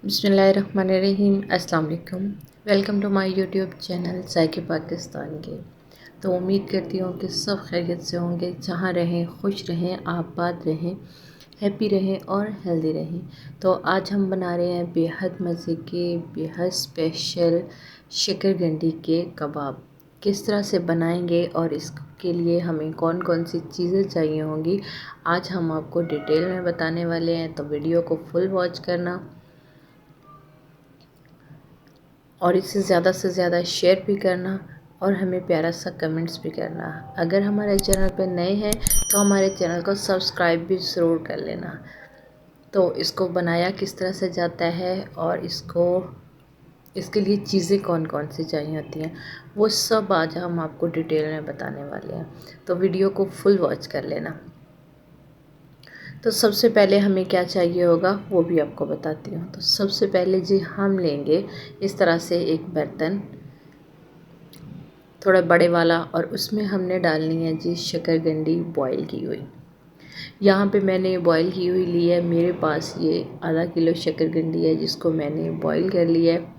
बिस्मिल्लाहिर्रहमानिर्रहीम। अस्सलाम वालेकुम। Welcome to my YouTube channel ज़ायके पाकिस्तान के। तो उम्मीद करती हूँ कि सब खैरियत से होंगे, जहाँ रहें खुश रहें, आबाद रहें, हैप्पी रहें और हेल्दी रहें। तो आज हम बना रहे हैं बेहद मज़े के, बेहद स्पेशल शकरकंदी के कबाब। किस तरह से बनाएंगे और इसके लिए हमें कौन कौन सी चीज़ें चाहिए होंगी, आज हम आपको डिटेल में बताने वाले हैं। तो वीडियो को फुल वॉच करना और इसे ज़्यादा से ज़्यादा शेयर भी करना और हमें प्यारा सा कमेंट्स भी करना। अगर हमारे चैनल पर नए हैं तो हमारे चैनल को सब्सक्राइब भी ज़रूर कर लेना। तो इसको बनाया किस तरह से जाता है और इसके लिए चीज़ें कौन कौन सी चाहिए होती हैं, वो सब आज हम आपको डिटेल में बताने वाले हैं। तो वीडियो को फुल वॉच कर लेना। तो सबसे पहले हमें क्या चाहिए होगा वो भी आपको बताती हूँ। तो सबसे पहले जी हम लेंगे इस तरह से एक बर्तन, थोड़ा बड़े वाला, और उसमें हमने डालनी है जी शकरकंदी बॉईल की हुई। यहाँ पे मैंने बॉईल की हुई ली है। मेरे पास ये आधा किलो शकरकंदी है जिसको मैंने बॉईल कर लिया है।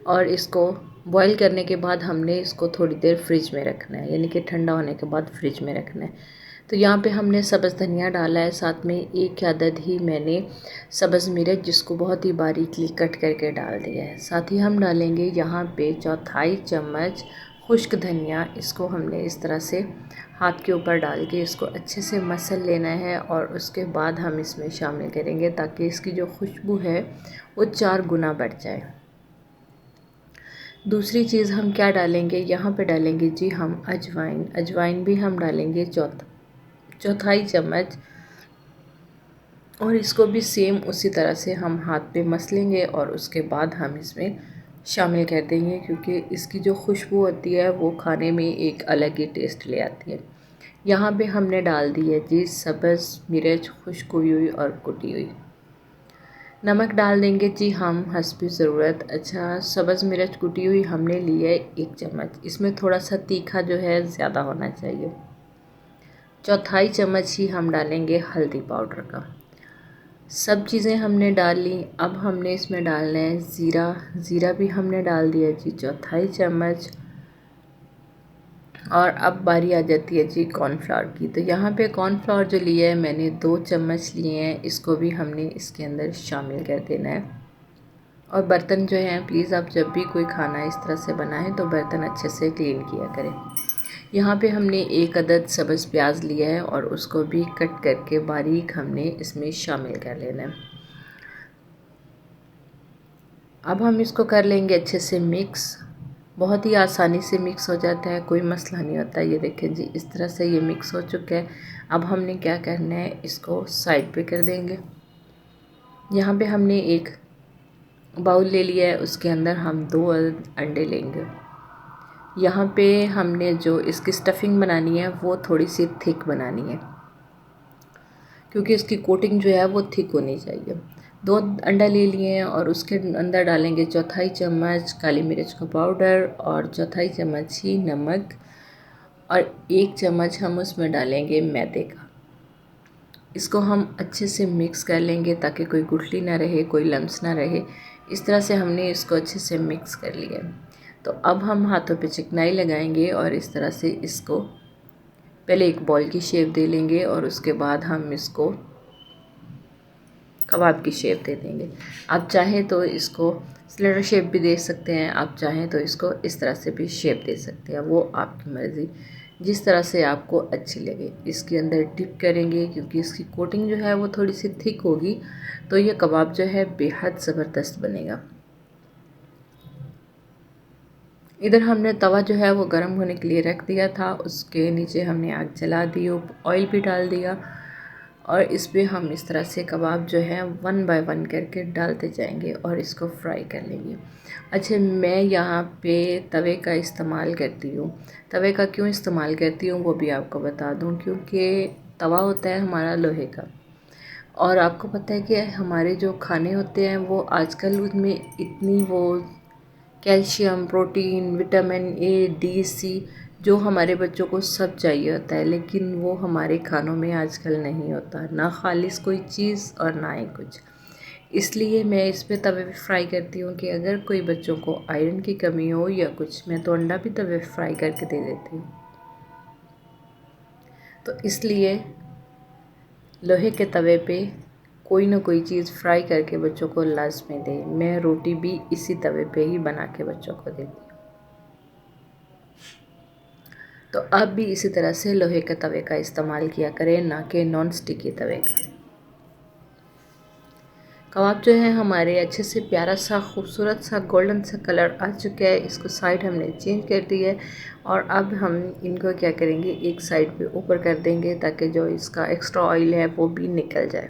और इसको बॉईल करने के बाद हमने इसको थोड़ी देर फ्रिज में रखना है, यानी कि ठंडा होने के बाद फ्रिज में रखना है। तो यहाँ पे हमने सब्ज़ धनिया डाला है, साथ में एक अदद ही मैंने सब्ज़ मिर्च जिसको बहुत ही बारीकली कट करके डाल दिया है। साथ ही हम डालेंगे यहाँ पे चौथाई चम्मच खुश्क धनिया। इसको हमने इस तरह से हाथ के ऊपर डाल के इसको अच्छे से मसल लेना है और उसके बाद हम इसमें शामिल करेंगे ताकि इसकी जो खुशबू है वो 4 गुना बढ़ जाए। दूसरी चीज़ हम क्या डालेंगे, यहाँ पे डालेंगे जी हम अजवाइन। अजवाइन भी हम डालेंगे चौथाई चम्मच, और इसको भी सेम उसी तरह से हम हाथ पे मसलेंगे और उसके बाद हम इसमें शामिल कर देंगे, क्योंकि इसकी जो खुशबू होती है वो खाने में एक अलग ही टेस्ट ले आती है। यहाँ पे हमने डाल दी है जी सब्ज़ मिर्च खुश्क हुई हुई और कुटी हुई। नमक डाल देंगे जी हम हस्बे ज़रूरत। अच्छा, सब्ज़ मिर्च कुटी हुई हमने ली है 1 चम्मच। इसमें थोड़ा सा तीखा जो है ज़्यादा होना चाहिए। चौथाई चम्मच ही हम डालेंगे हल्दी पाउडर का। सब चीज़ें हमने डाल ली। अब हमने इसमें डालना है ज़ीरा। ज़ीरा भी हमने डाल दिया जी चौथाई चम्मच। और अब बारी आ जाती है जी कॉर्नफ्लावर की। तो यहाँ पे कॉर्नफ्लावर जो लिया है मैंने 2 चम्मच लिए हैं, इसको भी हमने इसके अंदर शामिल कर देना है। और बर्तन जो हैं, प्लीज़ आप जब भी कोई खाना इस तरह से बनाएं तो बर्तन अच्छे से क्लीन किया करें। यहाँ पे हमने एक अदद सब्ज़ प्याज लिया है और उसको भी कट करके बारीक हमने इसमें शामिल कर लेना है। अब हम इसको कर लेंगे अच्छे से मिक्स। बहुत ही आसानी से मिक्स हो जाता है, कोई मसला नहीं होता। ये देखें जी, इस तरह से ये मिक्स हो चुका है। अब हमने क्या करना है, इसको साइड पे कर देंगे। यहाँ पे हमने एक बाउल ले लिया है, उसके अंदर हम 2 अंडे लेंगे। यहाँ पे हमने जो इसकी स्टफिंग बनानी है वो थोड़ी सी थिक बनानी है, क्योंकि इसकी कोटिंग जो है वो थिक होनी चाहिए। 2 अंडा ले लिए हैं और उसके अंदर डालेंगे चौथाई चम्मच काली मिर्च का पाउडर और चौथाई चम्मच ही नमक, और 1 चम्मच हम उसमें डालेंगे मैदे का। इसको हम अच्छे से मिक्स कर लेंगे ताकि कोई गुठली ना रहे, कोई लम्स ना रहे। इस तरह से हमने इसको अच्छे से मिक्स कर लिया। तो अब हम हाथों पे चिकनाई लगाएंगे और इस तरह से इसको पहले एक बॉल की शेप दे लेंगे और उसके बाद हम इसको कबाब की शेप दे देंगे। आप चाहें तो इसको सिलेंडर शेप भी दे सकते हैं, आप चाहें तो इसको इस तरह से भी शेप दे सकते हैं, वो आपकी मर्ज़ी, जिस तरह से आपको अच्छी लगे। इसके अंदर डिप करेंगे क्योंकि इसकी कोटिंग जो है वो थोड़ी सी थिक होगी, तो ये कबाब जो है बेहद ज़बरदस्त बनेगा। इधर हमने तवा जो है वो गर्म होने के लिए रख दिया था, उसके नीचे हमने आग जला दी, ऑयल भी डाल दिया और इस पे हम इस तरह से कबाब जो है 1 बाय 1 करके डालते जाएंगे और इसको फ्राई कर लेंगे। अच्छा, मैं यहाँ पे तवे का इस्तेमाल करती हूँ। तवे का क्यों इस्तेमाल करती हूँ वो भी आपको बता दूँ, क्योंकि तवा होता है हमारा लोहे का, और आपको पता है कि हमारे जो खाने होते हैं वो आजकल उनमें इतनी वो calcium, protein, vitamin A, D, C जो हमारे बच्चों को सब चाहिए होता है, लेकिन वो हमारे खानों में आजकल नहीं होता, ना खालिस कोई चीज़ और ना ही कुछ। इसलिए मैं इस पे तवे पे फ्राई करती हूँ कि अगर कोई बच्चों को आयरन की कमी हो या कुछ, मैं तो अंडा भी तवे पे फ्राई करके दे देती हूँ। तो इसलिए लोहे के तवे पे कोई ना कोई चीज़ फ्राई करके बच्चों को लाजमी दें। मैं रोटी भी इसी तवे पे ही बना के बच्चों को देती हूँ। तो आप भी इसी तरह से लोहे के तवे का इस्तेमाल किया करें, ना कि नॉन स्टिकी तवे का। कबाब जो है हमारे अच्छे से प्यारा सा खूबसूरत सा गोल्डन सा कलर आ चुका है। इसको साइड हमने चेंज कर दी है और अब हम इनको क्या करेंगे, एक साइड पे ऊपर कर देंगे ताकि जो इसका एक्स्ट्रा ऑयल है वो भी निकल जाए।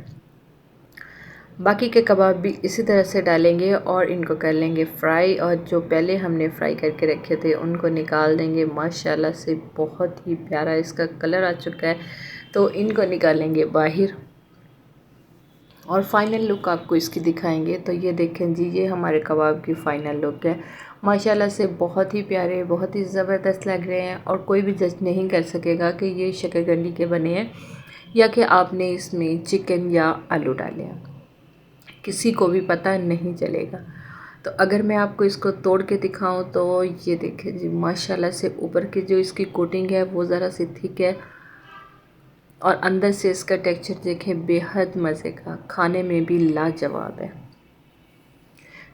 बाकी के कबाब भी इसी तरह से डालेंगे और इनको कर लेंगे फ्राई, और जो पहले हमने फ्राई करके रखे थे उनको निकाल देंगे। माशाल्लाह से बहुत ही प्यारा इसका कलर आ चुका है, तो इनको निकालेंगे बाहर और फाइनल लुक आपको इसकी दिखाएंगे। तो ये देखें जी, ये हमारे कबाब की फ़ाइनल लुक है। माशाल्लाह से बहुत ही प्यारे, बहुत ही ज़बरदस्त लग रहे हैं और कोई भी जज नहीं कर सकेगा कि ये शकरकंदी के बने हैं या कि आपने इसमें चिकन या आलू डाले हैं, किसी को भी पता नहीं चलेगा। तो अगर मैं आपको इसको तोड़ के दिखाऊं तो ये देखें जी, माशाल्लाह से ऊपर की जो इसकी कोटिंग है वो ज़रा सी थिक है और अंदर से इसका टेक्सचर देखें, बेहद मज़े का, खाने में भी लाजवाब है।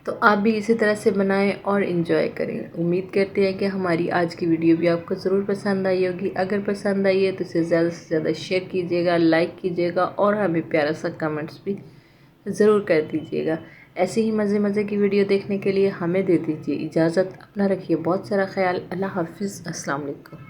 तो आप भी इसी तरह से बनाएं और इन्जॉय करें। उम्मीद करते हैं कि हमारी आज की वीडियो भी आपको ज़रूर पसंद आई होगी। अगर पसंद आई है तो इसे ज़्यादा से ज़्यादा शेयर कीजिएगा, लाइक कीजिएगा और हमें प्यारा सा कमेंट्स भी ज़रूर कर दीजिएगा। ऐसे ही मज़े मज़े की वीडियो देखने के लिए हमें दे दीजिए इजाज़त। अपना रखिए बहुत सारा ख्याल। अल्लाह हाफ़िज़। अस्सलाम वालेकुम।